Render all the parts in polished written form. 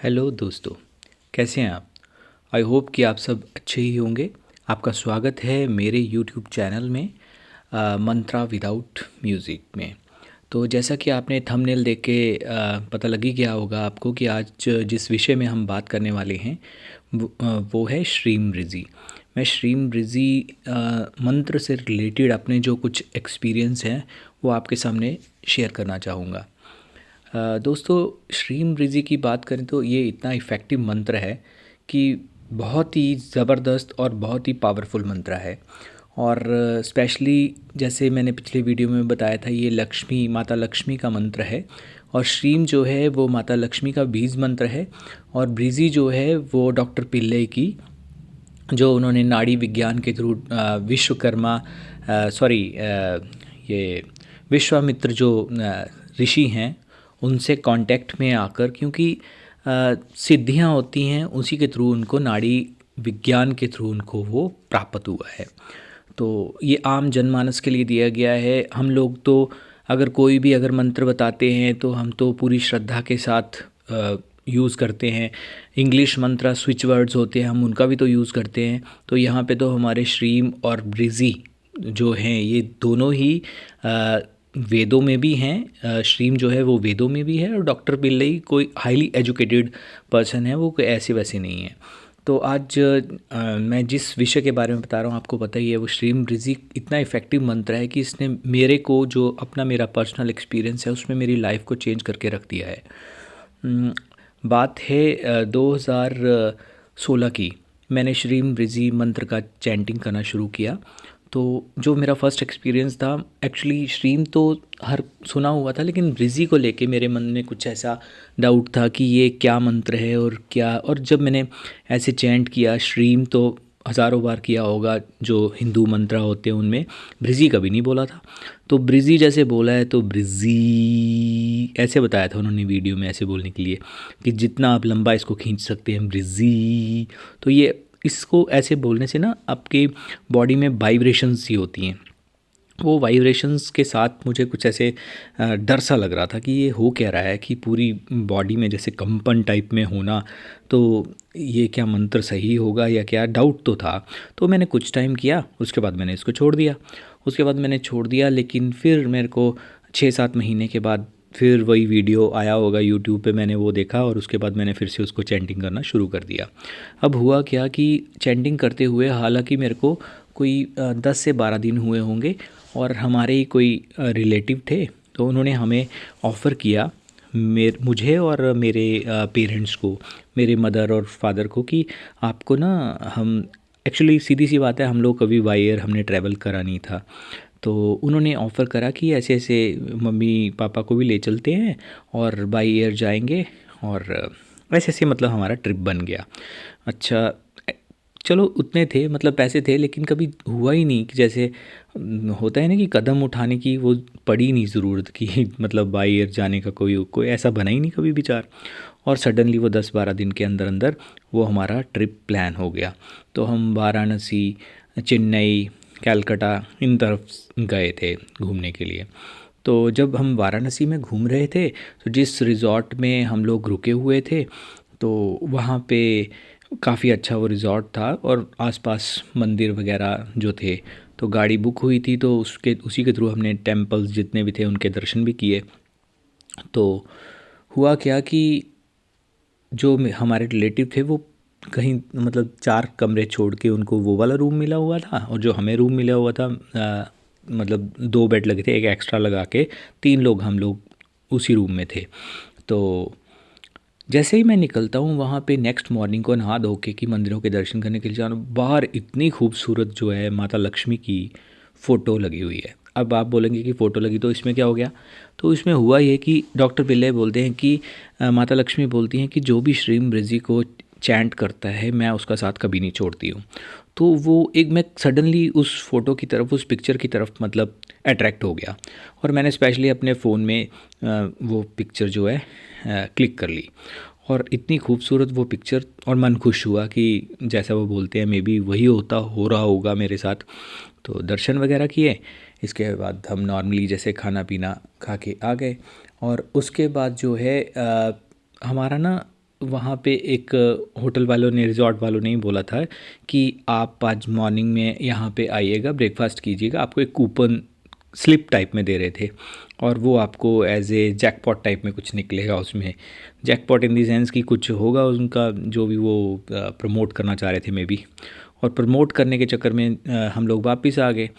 Hello दोस्तों, कैसे हैं आप? आई होप कि आप सब अच्छे ही होंगे। आपका स्वागत है मेरे यूट्यूब चैनल में मंत्रा विदाउट म्यूज़िक में। तो जैसा कि आपने थंबनेल देख के पता लग ही गया होगा आपको कि आज जिस विषय में हम बात करने वाले हैं वो है श्रीम रिज़ी। मैं श्रीम रिज़ी मंत्र से रिलेटेड अपने जो कुछ एक्सपीरियंस हैं वो आपके सामने शेयर करना चाहूँगा। दोस्तों, श्रीम रिज़ी की बात करें तो ये इतना इफ़ेक्टिव मंत्र है कि बहुत ही ज़बरदस्त और बहुत ही पावरफुल मंत्र है। और स्पेशली जैसे मैंने पिछले वीडियो में बताया था, ये लक्ष्मी माता लक्ष्मी का मंत्र है और श्रीम जो है वो माता लक्ष्मी का बीज मंत्र है। और ब्रिज़ी जो है वो डॉक्टर पिल्ले की, जो उन्होंने नाड़ी विज्ञान के थ्रू विश्वकर्मा सॉरी ये विश्वामित्र जो ऋषि हैं उनसे कांटेक्ट में आकर, क्योंकि सिद्धियां होती हैं उसी के थ्रू, उनको नाड़ी विज्ञान के थ्रू उनको वो प्राप्त हुआ है। तो ये आम जनमानस के लिए दिया गया है। हम लोग तो अगर कोई भी अगर मंत्र बताते हैं तो हम तो पूरी श्रद्धा के साथ यूज़ करते हैं। इंग्लिश मंत्र स्विच वर्ड्स होते हैं, हम उनका भी तो यूज़ करते हैं। तो यहाँ पे तो हमारे श्रीम और ब्रिज़ी जो हैं ये दोनों ही वेदों में भी हैं। श्रीम जो है वो वेदों में भी है और डॉक्टर पिल्लई कोई हाईली एजुकेटेड पर्सन है, वो कोई ऐसे वैसे नहीं है। तो आज मैं जिस विषय के बारे में बता रहा हूँ आपको पता ही है, वो श्रीम रिज़ी इतना इफ़ेक्टिव मंत्र है कि इसने मेरे को जो अपना मेरा पर्सनल एक्सपीरियंस है उसमें मेरी लाइफ को चेंज करके रख दिया है। बात है 2016 की। मैंने श्रीम रिज़ी मंत्र का चैंटिंग करना शुरू किया। तो जो मेरा फर्स्ट एक्सपीरियंस था, एक्चुअली श्रीम तो हर सुना हुआ था, लेकिन रिज़ी को लेके मेरे मन में कुछ ऐसा डाउट था कि ये क्या मंत्र है और क्या। और जब मैंने ऐसे चैंट किया, श्रीम तो हज़ारों बार किया होगा, जो हिंदू मंत्र होते हैं उनमें ब्रिज़ी कभी नहीं बोला था। तो ब्रिज़ी जैसे बोला है तो ब्रिज़ी ऐसे बताया था उन्होंने वीडियो में, ऐसे बोलने के लिए कि जितना आप लंबा इसको खींच सकते हैं ब्रिज़ी। तो ये इसको ऐसे बोलने से ना आपके बॉडी में वाइब्रेशंस सी होती हैं। वो वाइब्रेशंस के साथ मुझे कुछ ऐसे डर सा लग रहा था कि ये हो क्या रहा है, कि पूरी बॉडी में जैसे कंपन टाइप में होना। तो ये क्या मंत्र सही होगा या क्या, डाउट तो था। तो मैंने कुछ टाइम किया, उसके बाद मैंने इसको छोड़ दिया। लेकिन फिर मेरे को 6-7 महीने के बाद फिर वही वीडियो आया होगा यूट्यूब पे, मैंने वो देखा और उसके बाद मैंने फिर से उसको चैंटिंग करना शुरू कर दिया। अब हुआ क्या कि चैंटिंग करते हुए, हालांकि मेरे को कोई 10 से 12 दिन हुए होंगे, और हमारे ही कोई रिलेटिव थे, तो उन्होंने हमें ऑफ़र किया, मुझे और मेरे पेरेंट्स को, मेरे मदर और फादर को, कि आपको ना हम, एक्चुअली सीधी सी बात है, हम लोग कभी बाई एयर हमने ट्रैवल करा नहीं था। तो उन्होंने ऑफ़र करा कि ऐसे ऐसे मम्मी पापा को भी ले चलते हैं और बाई एयर जाएंगे, और ऐसे ऐसे मतलब हमारा ट्रिप बन गया। अच्छा, चलो उतने थे, मतलब पैसे थे, लेकिन कभी हुआ ही नहीं कि जैसे होता है ना कि कदम उठाने की वो पड़ी नहीं ज़रूरत की मतलब बाई एयर जाने का कोई कोई ऐसा बना ही नहीं कभी विचार। और सडनली वो 10-12 दिन के अंदर अंदर वो हमारा ट्रिप प्लान हो गया। तो हम वाराणसी, चेन्नई, कलकत्ता इन तरफ गए थे घूमने के लिए। तो जब हम वाराणसी में घूम रहे थे, तो जिस रिज़ॉर्ट में हम लोग रुके हुए थे, तो वहाँ पे काफ़ी अच्छा वो रिज़ॉर्ट था और आसपास मंदिर वगैरह जो थे। तो गाड़ी बुक हुई थी, तो उसी के थ्रू हमने टेम्पल्स जितने भी थे उनके दर्शन भी किए। तो हुआ क्या कि जो हमारे रिलेटिव थे वो कहीं, मतलब 4 कमरे छोड़ के उनको वो वाला रूम मिला हुआ था, और जो हमें रूम मिला हुआ था मतलब 2 बेड लगे थे, एक एक्स्ट्रा लगा के 3 लोग हम लोग उसी रूम में थे। तो जैसे ही मैं निकलता हूँ वहाँ पे, नेक्स्ट मॉर्निंग को नहा धो के कि मंदिरों के दर्शन करने के लिए जाना, बाहर इतनी खूबसूरत जो है माता लक्ष्मी की फ़ोटो लगी हुई है। अब आप बोलेंगे कि फ़ोटो लगी तो इसमें क्या हो गया? तो इसमें हुआ ये कि डॉक्टर पिल्ले बोलते हैं कि माता लक्ष्मी बोलती हैं कि जो भी श्रीम ब्रिजी को चैंट करता है मैं उसका साथ कभी नहीं छोड़ती हूँ। तो वो एक, मैं सडनली उस फ़ोटो की तरफ, उस पिक्चर की तरफ मतलब अट्रैक्ट हो गया, और मैंने स्पेशली अपने फ़ोन में वो पिक्चर जो है क्लिक कर ली। और इतनी खूबसूरत वो पिक्चर, और मन खुश हुआ कि जैसा वो बोलते हैं मे बी वही हो रहा होगा मेरे साथ। तो दर्शन वगैरह किए, इसके बाद हम नॉर्मली जैसे खाना पीना खा के आ गए। और उसके बाद जो है हमारा ना वहाँ पे एक होटल वालों ने, रिज़ॉर्ट वालों ने ही बोला था कि आप आज मॉर्निंग में यहाँ पे आइएगा, ब्रेकफास्ट कीजिएगा, आपको एक कूपन स्लिप टाइप में दे रहे थे और वो आपको एज ए जैकपॉट टाइप में कुछ निकलेगा उसमें। जैकपॉट इन दी सेंस कि कुछ होगा उनका जो भी वो प्रमोट करना चाह रहे थे मे बी। और प्रमोट करने के चक्कर में हम लोग वापस आ गए।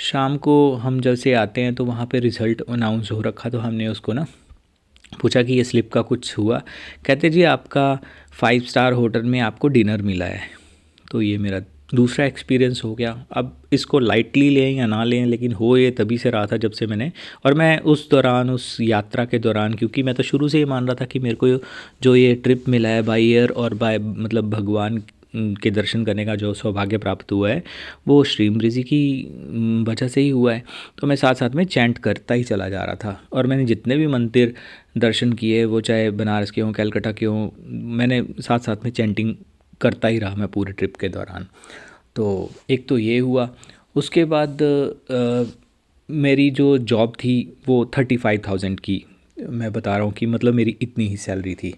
शाम को हम जब से आते हैं तो वहाँ पे रिज़ल्ट अनाउंस हो रखा, तो हमने उसको ना पूछा कि ये स्लिप का कुछ हुआ। कहते जी आपका 5 स्टार होटल में आपको डिनर मिला है। तो ये मेरा दूसरा एक्सपीरियंस हो गया। अब इसको लाइटली लें या ना लें, लेकिन हो ये तभी से रहा था जब से मैंने, और मैं उस दौरान, उस यात्रा के दौरान, क्योंकि मैं तो शुरू से ही मान रहा था कि मेरे को जो ये ट्रिप मिला है बाय एयर और बाय मतलब भगवान के दर्शन करने का जो सौभाग्य प्राप्त हुआ है वो श्री अमृत जी की वजह से ही हुआ है। तो मैं साथ साथ में चैंट करता ही चला जा रहा था और मैंने जितने भी मंदिर दर्शन किए, वो चाहे बनारस के हों, कलकत्ता के हों, मैंने साथ साथ में चैंटिंग करता ही रहा मैं पूरे ट्रिप के दौरान। तो एक तो ये हुआ। उसके बाद मेरी जो जॉब थी वो 35,000 की, मैं बता रहा हूँ कि मतलब मेरी इतनी ही सैलरी थी।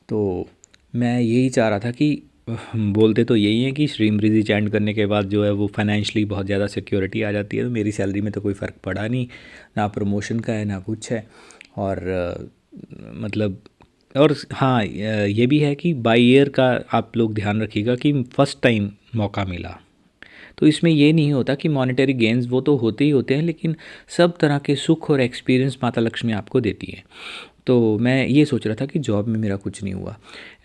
तो मैं यही चाह रहा था कि बोलते तो यही है कि श्री अमृत जी चैंट करने के बाद जो है वो फाइनेंशियली बहुत ज़्यादा सिक्योरिटी आ जाती है। तो मेरी सैलरी में तो कोई फ़र्क पड़ा नहीं, ना प्रमोशन का है ना कुछ है। और मतलब, और हाँ ये भी है कि बाई ईयर का आप लोग ध्यान रखिएगा कि फ़र्स्ट टाइम मौका मिला, तो इसमें ये नहीं होता कि मॉनेटरी गेंस वो तो होते ही होते हैं, लेकिन सब तरह के सुख और एक्सपीरियंस माता लक्ष्मी आपको देती है। तो मैं ये सोच रहा था कि जॉब में मेरा कुछ नहीं हुआ।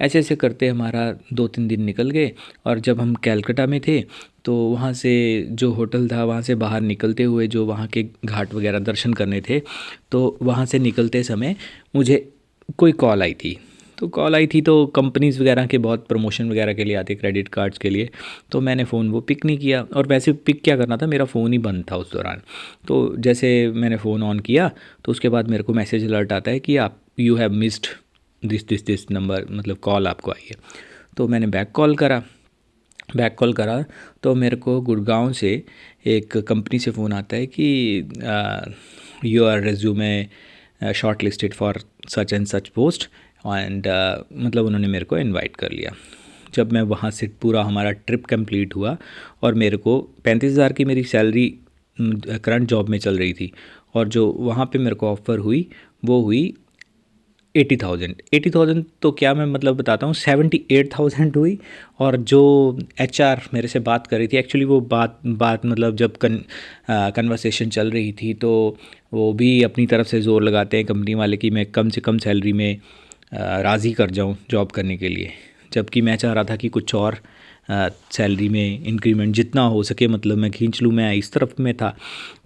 ऐसे ऐसे करते हमारा 2-3 दिन निकल गए और जब हम कलकत्ता में थे तो वहाँ से जो होटल था वहाँ से बाहर निकलते हुए जो वहाँ के घाट वगैरह दर्शन करने थे, तो वहाँ से निकलते समय मुझे कोई कॉल आई थी। तो कॉल आई थी तो कंपनीज़ वगैरह के बहुत प्रमोशन वगैरह के लिए आते, क्रेडिट कार्ड्स के लिए। तो मैंने फ़ोन वो पिक नहीं किया, और वैसे पिक क्या करना था, मेरा फ़ोन ही बंद था उस दौरान। तो जैसे मैंने फ़ोन ऑन किया तो उसके बाद मेरे को मैसेज अलर्ट आता है कि आप you have missed this number, मतलब कॉल आपको आई है। तो मैंने बैक कॉल करा तो मेरे को गुड़गांव से एक कंपनी से फ़ोन आता है कि your resume short listed for such and such post, and मतलब उन्होंने मेरे को इनवाइट कर लिया। जब मैं वहाँ से पूरा हमारा ट्रिप कंप्लीट हुआ और मेरे को 35,000 की मेरी सैलरी करंट जॉब में चल रही थी, और जो वहाँ पे मेरे को ऑफ़र हुई वो हुई 80,000। तो क्या मैं मतलब बताता हूँ, 78,000 हुई। और जो एचआर मेरे से बात कर रही थी, एक्चुअली वो बात मतलब जब कन्वर्सेशन चल रही थी तो वो भी अपनी तरफ से ज़ोर लगाते हैं कंपनी वाले कि मैं कम से कम सैलरी में राज़ी कर जाऊँ जॉब करने के लिए, जबकि मैं चाह रहा था कि कुछ और सैलरी में इंक्रीमेंट जितना हो सके मतलब मैं खींच लूँ, मैं इस तरफ में था।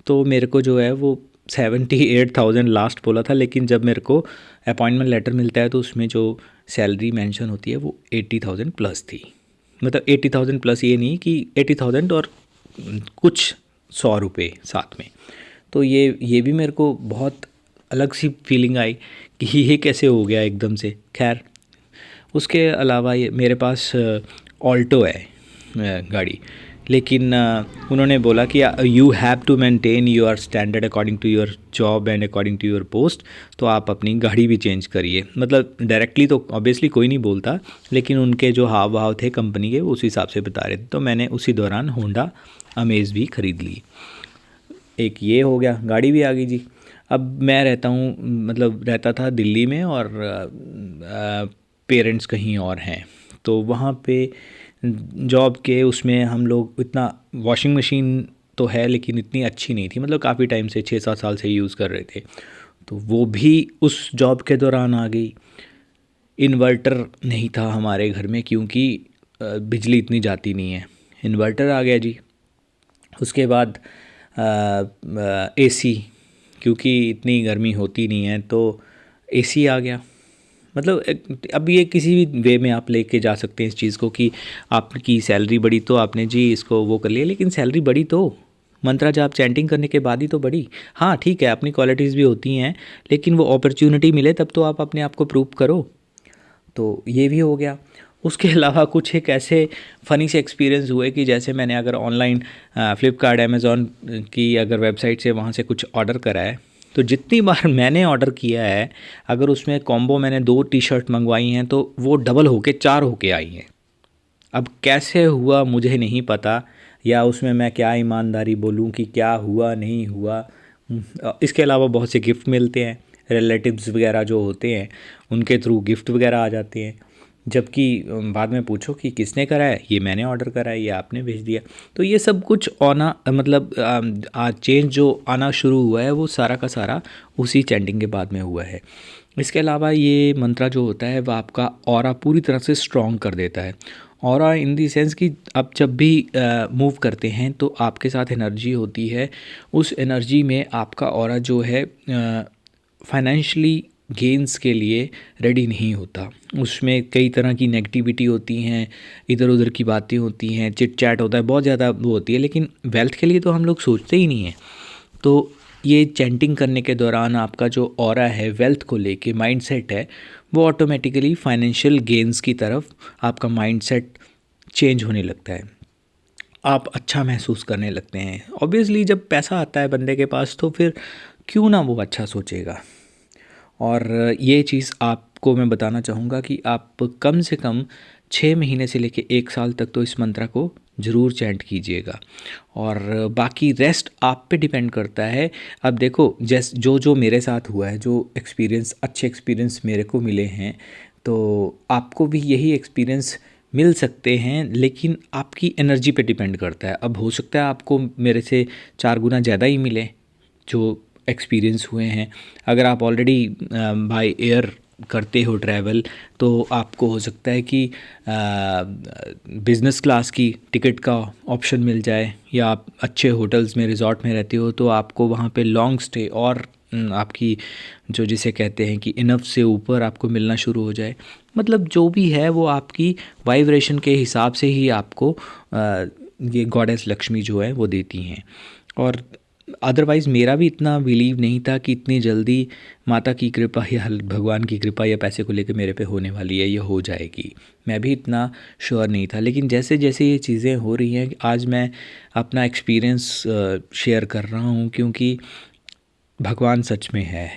तो मेरे को जो है वो 78,000 लास्ट बोला था, लेकिन जब मेरे को अपॉइंटमेंट लेटर मिलता है तो उसमें जो सैलरी मेंशन होती है वो 80,000 प्लस थी। मतलब 80,000 प्लस ये नहीं कि 80,000 और कुछ 100 रुपये साथ में। तो ये भी मेरे को बहुत अलग सी फीलिंग आई कि ये कैसे हो गया एकदम से। खैर, उसके अलावा ये मेरे पास ऑल्टो है गाड़ी, लेकिन उन्होंने बोला कि you have to maintain your standard according to your job and according to your post, तो आप अपनी गाड़ी भी चेंज करिए। मतलब डायरेक्टली तो ऑब्वियसली कोई नहीं बोलता, लेकिन उनके जो हाव भाव थे कंपनी के उस हिसाब से बता रहे थे। तो मैंने उसी दौरान होंडा अमेज़ भी ख़रीद ली। एक ये हो गया, गाड़ी भी आ गई जी। अब मैं रहता हूँ, मतलब रहता था दिल्ली में, और पेरेंट्स कहीं और हैं। तो वहाँ पे जॉब के उसमें हम लोग इतना, वॉशिंग मशीन तो है लेकिन इतनी अच्छी नहीं थी, मतलब काफ़ी टाइम से 6-7 साल से यूज़ कर रहे थे, तो वो भी उस जॉब के दौरान आ गई। इन्वर्टर नहीं था हमारे घर में क्योंकि बिजली इतनी जाती नहीं है, इन्वर्टर आ गया जी। उसके बाद एसी, क्योंकि इतनी गर्मी होती नहीं है तो एसी आ गया। मतलब अब ये किसी भी वे में आप लेके जा सकते हैं इस चीज़ को कि आपकी सैलरी बढ़ी तो आपने जी इसको वो कर लिया, लेकिन सैलरी बढ़ी तो मंत्रा जाप चैंटिंग करने के बाद ही तो बढ़ी। हाँ ठीक है, अपनी क्वालिटीज़ भी होती हैं, लेकिन वो अपॉर्चुनिटी मिले तब तो आप अपने आप को प्रूव करो। तो ये भी हो गया। उसके अलावा कुछ एक ऐसे फ़नी से एक्सपीरियंस हुए कि जैसे मैंने अगर ऑनलाइन फ्लिपकार्ट अमेज़ॉन की अगर वेबसाइट से वहाँ से कुछ ऑर्डर करा है, तो जितनी बार मैंने ऑर्डर किया है, अगर उसमें कॉम्बो मैंने 2 टी-शर्ट मंगवाई हैं तो वो डबल होके 4 होके आई हैं। अब कैसे हुआ मुझे नहीं पता, या उसमें मैं क्या ईमानदारी बोलूँ कि क्या हुआ नहीं हुआ। इसके अलावा बहुत से गिफ्ट मिलते हैं, रिलेटिव्स वगैरह जो होते हैं उनके थ्रू गिफ्ट वगैरह आ जाते हैं, जबकि बाद में पूछो कि किसने करा है, ये मैंने ऑर्डर करा है, ये आपने भेज दिया। तो ये सब कुछ आना मतलब चेंज जो आना शुरू हुआ है वो सारा का सारा उसी चैंटिंग के बाद में हुआ है। इसके अलावा ये मंत्रा जो होता है वह आपका ऑरा पूरी तरह से स्ट्रॉन्ग कर देता है। ऑरा इन दी सेंस कि आप जब भी मूव करते हैं तो आपके साथ एनर्जी होती है, उस एनर्जी में आपका ऑरा जो है फाइनेंशियली गेंस के लिए रेडी नहीं होता। उसमें कई तरह की नेगेटिविटी होती हैं, इधर उधर की बातें होती हैं, चिट चैट होता है, बहुत ज़्यादा वो होती है, लेकिन वेल्थ के लिए तो हम लोग सोचते ही नहीं हैं। तो ये चैंटिंग करने के दौरान आपका जो ऑरा है वेल्थ को लेके माइंडसेट है, वो ऑटोमेटिकली फाइनेंशियल गेंस की तरफ आपका माइंडसेट चेंज होने लगता है। आप अच्छा महसूस करने लगते हैं। ऑब्वियसली जब पैसा आता है बंदे के पास तो फिर क्यों ना वो अच्छा सोचेगा। और ये चीज़ आपको मैं बताना चाहूँगा कि आप कम से कम 6 महीने से लेके 1 साल तक तो इस मंत्र को ज़रूर चैंट कीजिएगा, और बाकी रेस्ट आप पे डिपेंड करता है। अब देखो जो जो मेरे साथ हुआ है, जो अच्छे एक्सपीरियंस मेरे को मिले हैं, तो आपको भी यही एक्सपीरियंस मिल सकते हैं, लेकिन आपकी एनर्जी पे डिपेंड करता है। अब हो सकता है आपको मेरे से 4 गुना ज़्यादा ही मिले जो एक्सपीरियंस हुए हैं। अगर आप ऑलरेडी बाय एयर करते हो ट्रैवल, तो आपको हो सकता है कि बिज़नेस क्लास की टिकट का ऑप्शन मिल जाए, या आप अच्छे होटल्स में रिजॉर्ट में रहते हो तो आपको वहाँ पे लॉन्ग स्टे और आपकी जो जिसे कहते हैं कि इनफ से ऊपर आपको मिलना शुरू हो जाए। मतलब जो भी है वो आपकी वाइब्रेशन के हिसाब से ही आपको ये गॉडेस लक्ष्मी जो है वो देती हैं। और अदरवाइज़ मेरा भी इतना बिलीव नहीं था कि इतनी जल्दी माता की कृपा या भगवान की कृपा या पैसे को लेकर मेरे पे होने वाली है, ये हो जाएगी। मैं भी इतना श्योर नहीं था, लेकिन जैसे जैसे ये चीज़ें हो रही हैं आज मैं अपना एक्सपीरियंस शेयर कर रहा हूँ, क्योंकि भगवान सच में है।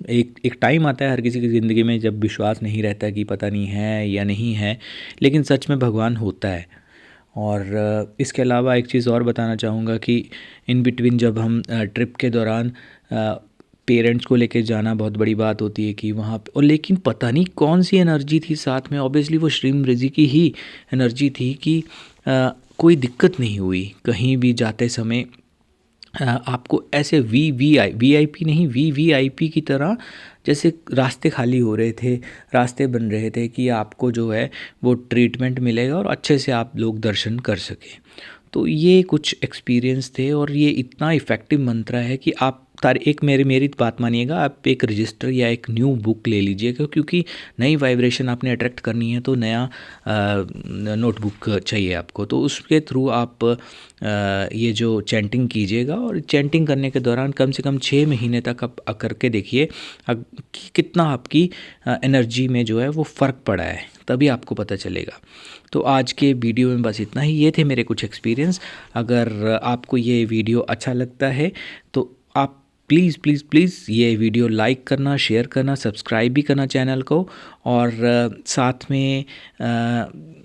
एक टाइम आता है हर किसी की ज़िंदगी में जब विश्वास नहीं रहता कि पता नहीं है या नहीं है, लेकिन सच में भगवान होता है। और इसके अलावा एक चीज़ और बताना चाहूँगा कि इन बिटवीन जब हम ट्रिप के दौरान पेरेंट्स को लेके जाना बहुत बड़ी बात होती है कि वहाँ पे, और लेकिन पता नहीं कौन सी एनर्जी थी साथ में, ऑब्वियसली वो श्री मृजी की ही एनर्जी थी कि कोई दिक्कत नहीं हुई कहीं भी जाते समय। आपको ऐसे वीआईपी नहीं, वीवीआईपी की तरह जैसे रास्ते खाली हो रहे थे, रास्ते बन रहे थे कि आपको जो है वो ट्रीटमेंट मिलेगा और अच्छे से आप लोग दर्शन कर सकें। तो ये कुछ एक्सपीरियंस थे, और ये इतना इफ़ेक्टिव मंत्र है कि आप एक मेरी बात मानिएगा, आप एक रजिस्टर या एक न्यू बुक ले लीजिएगा, क्योंकि नई वाइब्रेशन आपने अट्रैक्ट करनी है तो नया नोटबुक चाहिए आपको। तो उसके थ्रू आप ये जो चैंटिंग कीजिएगा, और चैंटिंग करने के दौरान कम से कम 6 महीने तक आप करके देखिए कि कितना आपकी एनर्जी में जो है वो फ़र्क पड़ा है, तभी आपको पता चलेगा। तो आज के वीडियो में बस इतना ही। ये थे मेरे कुछ एक्सपीरियंस। अगर आपको ये वीडियो अच्छा लगता है तो आप प्लीज़ प्लीज़ प्लीज़ ये वीडियो लाइक करना, शेयर करना, सब्सक्राइब भी करना चैनल को। और साथ में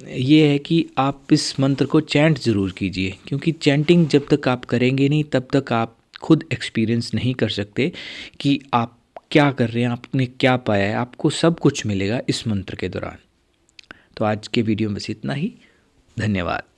ये है कि आप इस मंत्र को चैंट ज़रूर कीजिए, क्योंकि चैंटिंग जब तक आप करेंगे नहीं तब तक आप खुद एक्सपीरियंस नहीं कर सकते कि आप क्या कर रहे हैं, आपने क्या पाया है। आपको सब कुछ मिलेगा इस मंत्र के दौरान। तो आज के वीडियो में बस इतना ही। धन्यवाद।